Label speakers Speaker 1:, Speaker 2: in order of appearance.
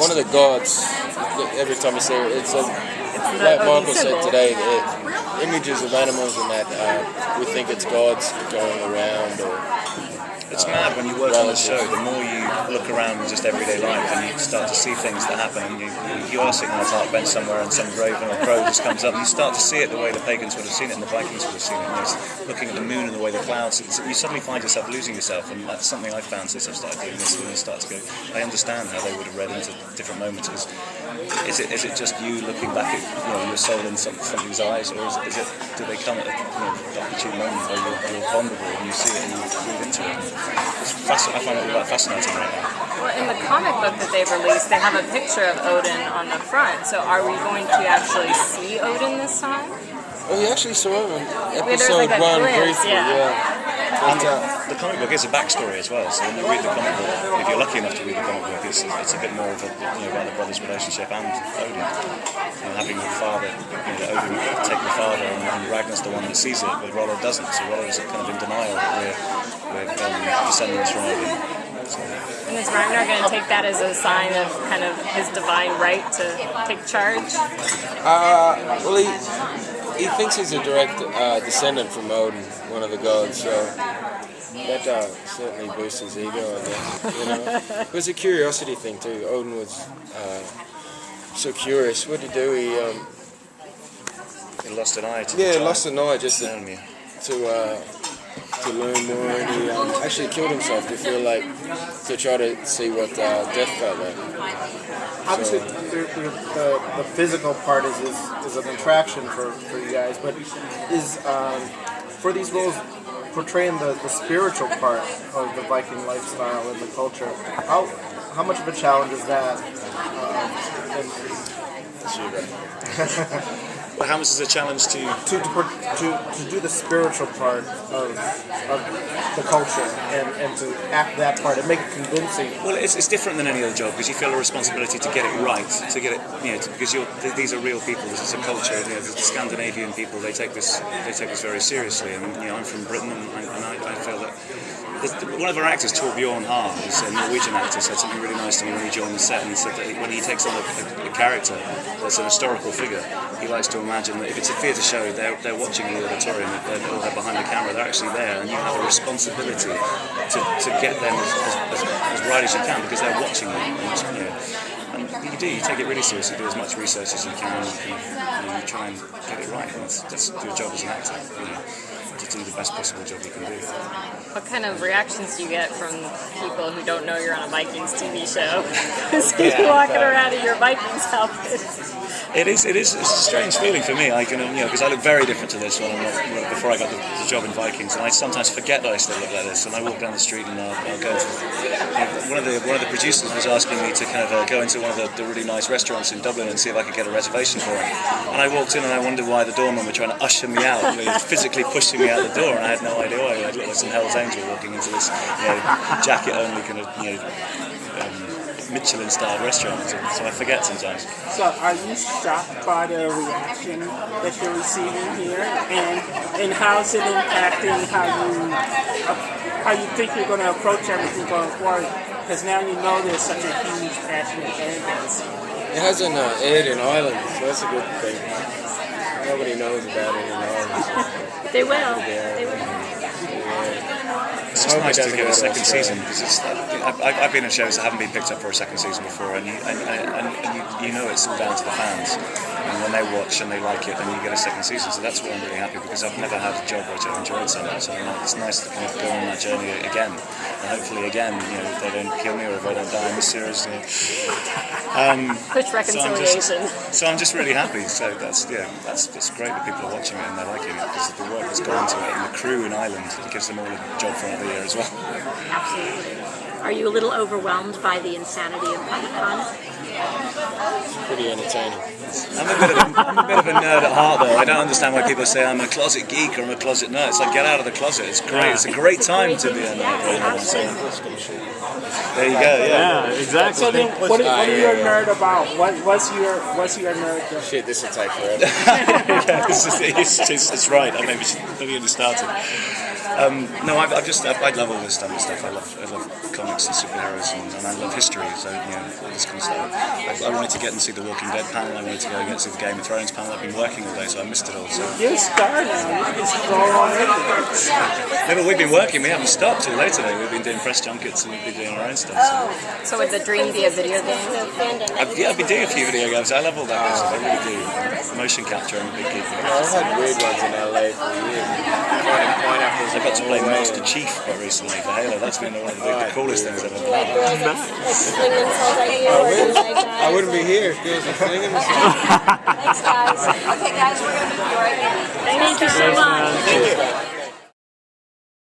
Speaker 1: one of the gods. Every time you see it, it's like Michael said today. Images of animals and that we think it's gods going around or.
Speaker 2: It's mad when you work on the show, the more you look around in just everyday life and you start to see things that happen, and you are sitting on a park bench somewhere and some raven or crow just comes up and you start to see it the way the pagans would have seen it and the Vikings would have seen it, and you're looking at the moon and the way the clouds, you suddenly find yourself losing yourself, and that's something I've found since I've started doing this, when you start to go, I understand how they would have read into different moments. Is it just you looking back at your soul in something's eyes, or do they come at the opportune moment where you're vulnerable and you see it and you move into it? I find it all fascinating right now.
Speaker 3: Well, in the comic book that they've released, they have a picture of Odin on the front. So are we going to actually see Odin this time?
Speaker 1: Oh, you actually saw him in episode 1 briefly, yeah.
Speaker 2: The comic book is a backstory as well, so when you read the comic book, if you're lucky enough to read the comic book, it's a bit more of about the brothers' relationship and Odin. Having the father, Odin take the father, and Ragnar's the one that sees it, but Rollo doesn't, so Rollo's kind of in denial that we're descendants from Odin. So.
Speaker 3: And is Ragnar going to take that as a sign of kind of his divine right to take charge?
Speaker 1: Well, he thinks he's a direct descendant from Odin, one of the gods, so that certainly boosts his ego, I guess. It was a curiosity thing too. Odin was so curious. What did he do?
Speaker 2: He lost an eye.
Speaker 1: Lost an eye just to learn more, and he actually killed himself to try to see what death felt like.
Speaker 4: Obviously, the physical part is an attraction for you guys, but is for these roles portraying the spiritual part of the Viking lifestyle and the culture. How much of a challenge is that?
Speaker 2: Well, how much is a challenge to
Speaker 4: do the spiritual part of the culture and to act that part and make it convincing?
Speaker 2: Well, it's different than any other job because you feel a responsibility to get it right, to get it, because these are real people. This is a culture. The Scandinavian people, they take this very seriously. And I'm from Britain, and I feel that. One of our actors, Torbjorn Haar, who's a Norwegian actor, said something really nice to me when he joined the set, and he said that when he takes on a character that's an historical figure, he likes to imagine that if it's a theatre show, they're watching in the auditorium, or they're behind the camera, they're actually there, and you have a responsibility to get them as right as you can, because they're watching you. And you take it really seriously, do as much research as you can, and you try and get it right, and that's your job as an actor. To do the best possible job you can do.
Speaker 3: What kind of reactions do you get from people who don't know you're on a Vikings TV show? See you walking around in your Vikings outfit.
Speaker 2: It's a strange feeling for me. I can, because I look very different to this one before I got the job in Vikings, and I sometimes forget that I still look like this. And I walk down the street and I'll go to one of the producers was asking me to kind of go into one of the really nice restaurants in Dublin and see if I could get a reservation for him. And I walked in and I wondered why the doorman were trying to usher me out, physically pushing me out the door, and I had no idea why. I looked like some Hell's Angel walking into this jacket-only kind of Michelin-style restaurant, so I forget sometimes.
Speaker 5: So are you shocked by the reaction that you're receiving here, and how's it impacting how you think you're going to approach everything going forward? Because now you know there's such a huge, passionate fan base.
Speaker 1: It hasn't aired in Ireland, so that's a good thing. Nobody knows about it in Ireland.
Speaker 3: They will.
Speaker 2: It's just nice to get a second season, because I've been in shows that haven't been picked up for a second season before, and you know it's all down to the fans. And when they watch and they like it, then you get a second season. So that's why I'm really happy, because I've never had a job which I've enjoyed so much. And it's nice to kind of go on that journey again, and hopefully again, if they don't kill me or if I don't die in this series.
Speaker 3: Push reconciliation.
Speaker 2: So I'm just really happy. So that's great that people are watching it and they're liking it, because the work that's gone into it, and the crew in Ireland, it gives them all a job for another year as well.
Speaker 6: Absolutely. Are you a little overwhelmed by the insanity of Comic-Con?
Speaker 1: It's pretty entertaining.
Speaker 2: I'm a bit of a nerd at heart, though. I don't understand why people say I'm a closet geek or I'm a closet nerd. It's like, get out of the closet. It's great. It's a great time to be a nerd. There you go.
Speaker 7: Yeah, exactly.
Speaker 5: So then, what are you a nerd about? What's your nerd?
Speaker 1: Shit, this will take forever.
Speaker 2: Yeah, it's right. I maybe should have only started. No, I love all this stuff. I love comics and superheroes, and I love history. So all this kind of stuff. I wanted to get and see the Walking Dead panel. I wanted to go and get and see the Game of Thrones panel. I've been working all day, so I missed it all. So
Speaker 5: You're a star now. You can scroll on everything.
Speaker 2: yeah, but we've been working. We haven't stopped till late today. We've been doing press junkets and we've been doing our own stuff.
Speaker 3: So would the dream be a video game?
Speaker 2: I've been doing a few video games. I love all that stuff. I really do. Motion capture, I'm a big geek.
Speaker 1: I've had weird ones in LA for years. Finding pineapples.
Speaker 2: I got to play Master Chief quite recently for Halo. That's been one of the coolest things I've ever done.
Speaker 1: I wouldn't be here if girls were flinging themselves.
Speaker 6: Thanks, guys. Okay, guys, we're going to be right back.
Speaker 3: Thank you so much.
Speaker 1: Thank you.